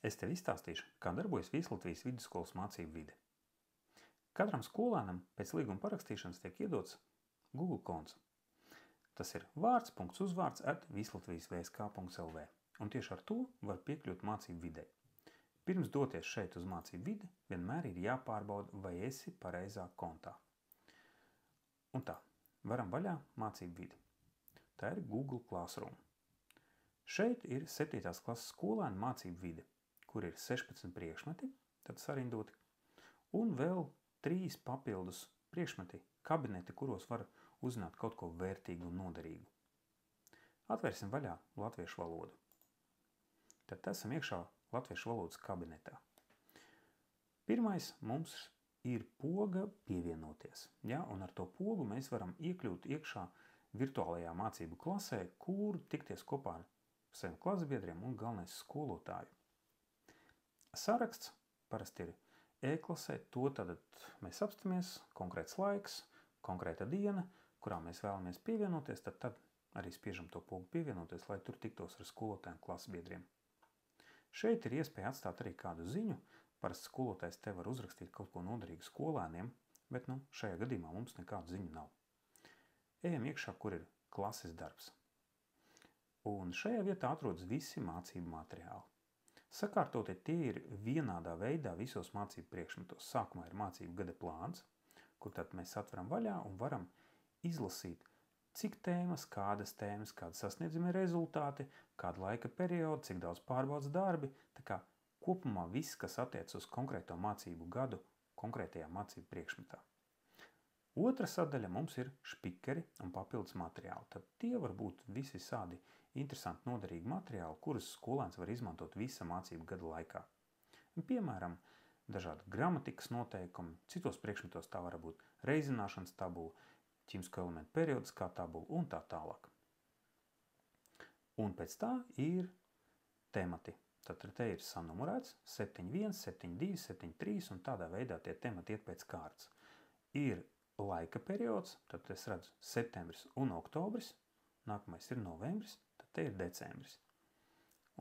Es tev izstāstīšu, kā darbojas Vieslatvijas vidusskolas mācību vide. Katram skolēnam pēc līguma parakstīšanas tiek iedots Google konts. Tas ir vārds.uzvārds@vieslatviasvsk.lv, un tieši ar to var piekļūt mācību videi. Pirms doties šeit uz mācību vidi, vienmēr ir jāpārbauda, vai esi pareizā kontā. Un tā, varam vaļā mācību vidi. Tā ir Google Classroom. Šeit ir 7. klases skolēnu mācību vide, kur ir 16 priekšmeti, tad sarindoti, un vēl 3 papildus priekšmeti, kabineti, kuros var uzzināt kaut ko vērtīgu un noderīgu. Atvērsim vaļā latviešu valodu. Tad esam iekšā latviešu valodas kabinetā. Pirmais mums ir poga pievienoties. Ja? Un ar to pogu mēs varam iekļūt iekšā virtuālajā mācību klasē, kur tikties kopā ar saviem klasbiedriem un galvenais skolotāju. Saraksts parasti ir e-klasē, to tad mēs apstamies, konkrēts laiks, konkrēta diena, kurā mēs vēlamies pievienoties, tad arī spiežam to pogu pievienoties, lai tur tiktos ar skolotājiem klasbiedriem. Šeit ir iespēja atstāt arī kādu ziņu, parasti skolotājs te var uzrakstīt kaut ko noderīgu skolēniem, bet šajā gadījumā mums nekādu ziņu nav. Ejam iekšā, kur ir klases darbs. Un šajā vietā atrodas visi mācību materiāli. Sakārtotie tie ir vienādā veidā visos mācību priekšmetos. Sākumā ir mācību gada plāns, kur tad mēs atveram vaļā un varam izlasīt, cik tēmas, kādas sasniedzami rezultāti, kāda laika perioda, cik daudz pārbaudas darbi. Tā kā kopumā viss, kas attiec uz konkrēto mācību gadu, konkrētajā mācību priekšmetā. Otra sadaļa mums ir špikeri un papildus materiāli. Tad tie var būt visi sādi interesanti noderīgi materiāli, kurus skolēns var izmantot visa mācību gada laikā. Piemēram, dažādi gramatikas noteikumi, citos priekšmetos tā var būt reizināšanas tabula, ķīmisko elementu periodiskā tabula un tā tālāk. Un pēc tā ir temati. Tad te ir sanumurēts 7.1, 7.2, 7.3 un tādā veidā tie temati iet pēc kārtas. Ir laika periods, tad es redzu septembris un oktobris, nākamais ir novembris, tad te ir decembris.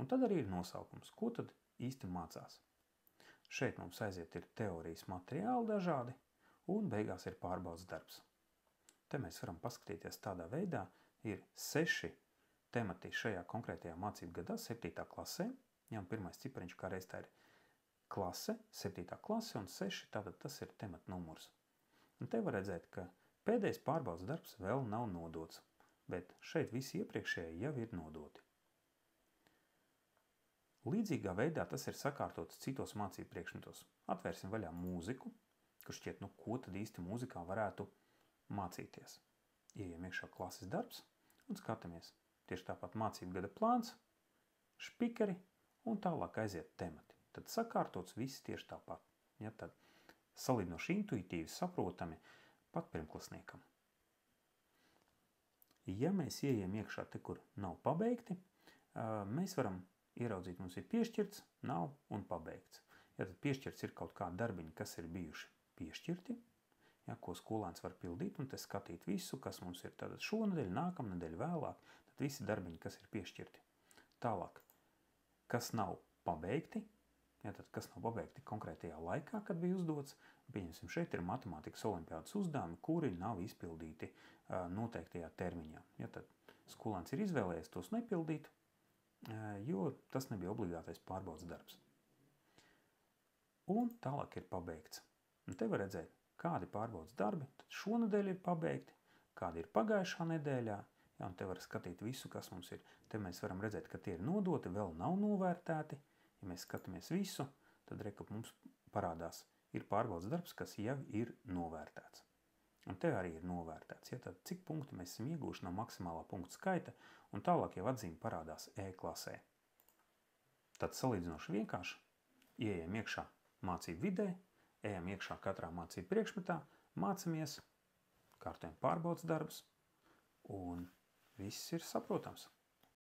Un tad arī ir nosaukums, ko tad īsti mācās. Šeit mums aiziet ir teorijas materiāli dažādi un beigās ir pārbaudas darbs. Te mēs varam paskatīties tādā veidā, ir 6 temati šajā konkrētajā mācību gadā, 7. klasē, ja, un pirmais cipariņš kā reiz tā ir klase, 7. klase un 6, tātad tas ir temata numurs. Un te var redzēt, ka pēdējais pārbaudas darbs vēl nav nodots, bet šeit visi iepriekšējie jau ir nodoti. Līdzīgā veidā tas ir sakārtots citos mācību priekšmetos. Atvērsim vaļā mūziku, kur šķiet, ko tad īsti mūzikā varētu mācīties. Ejam iekšā klases darbs un skatāmies. Tieši tāpat mācību gada plāns, špikeri un tālāk aiziet temati. Tad sakārtots viss tieši tāpat. Ja, tad salīdzinoši intuitīvi saprotami pat pirmklasniekam. Ja mēs ieejam iekšā te, kur nav pabeigti, mēs varam ieraudzīt, mums ir piešķirts, nav un pabeigts. Ja tad piešķirts ir kaut kādi darbiņi, kas ir bijuši piešķirti, ja, ko skolēns var pildīt un te skatīt visu, kas mums ir tātad šonedēļ, nākamnedēļ vēlāk, tad visi darbiņi, kas ir piešķirti. Tālāk, kas nav pabeigti, ja, tad kas nav pabeigti konkrētajā laikā, kad bija uzdots, pieņemsim, šeit ir matemātikas olimpiādas uzdevumi, kuri nav izpildīti noteiktajā termiņā. Ja, tad skolēns ir izvēlējies tos nepildīt, jo tas nebija obligātais pārbaudas darbs. Un tālāk ir pabeigts. Un te var redzēt, kādi pārbaudas darbi, tad šonedēļ ir pabeigti, kādi ir pagājušā nedēļā, ja, un te var skatīt visu, kas mums ir. Te mēs varam redzēt, ka tie ir nodoti, vēl nav novērtēti. Ja mēs skatāmies visu, tad reka mums parādās, ir pārbaudas darbs, kas jau ir novērtēts. Un te arī ir novērtēts, ja, tad cik punktu mēs esam iegūši no maksimālā punktu skaita, un tālāk jau atzīme parādās e-klasē. Tad salīdzinoši vienkārši ieejam iekšā mācību vidē, ejam iekšā katrā mācību priekšmetā, mācamies, kārtojam pārbaudas darbus, un viss ir saprotams.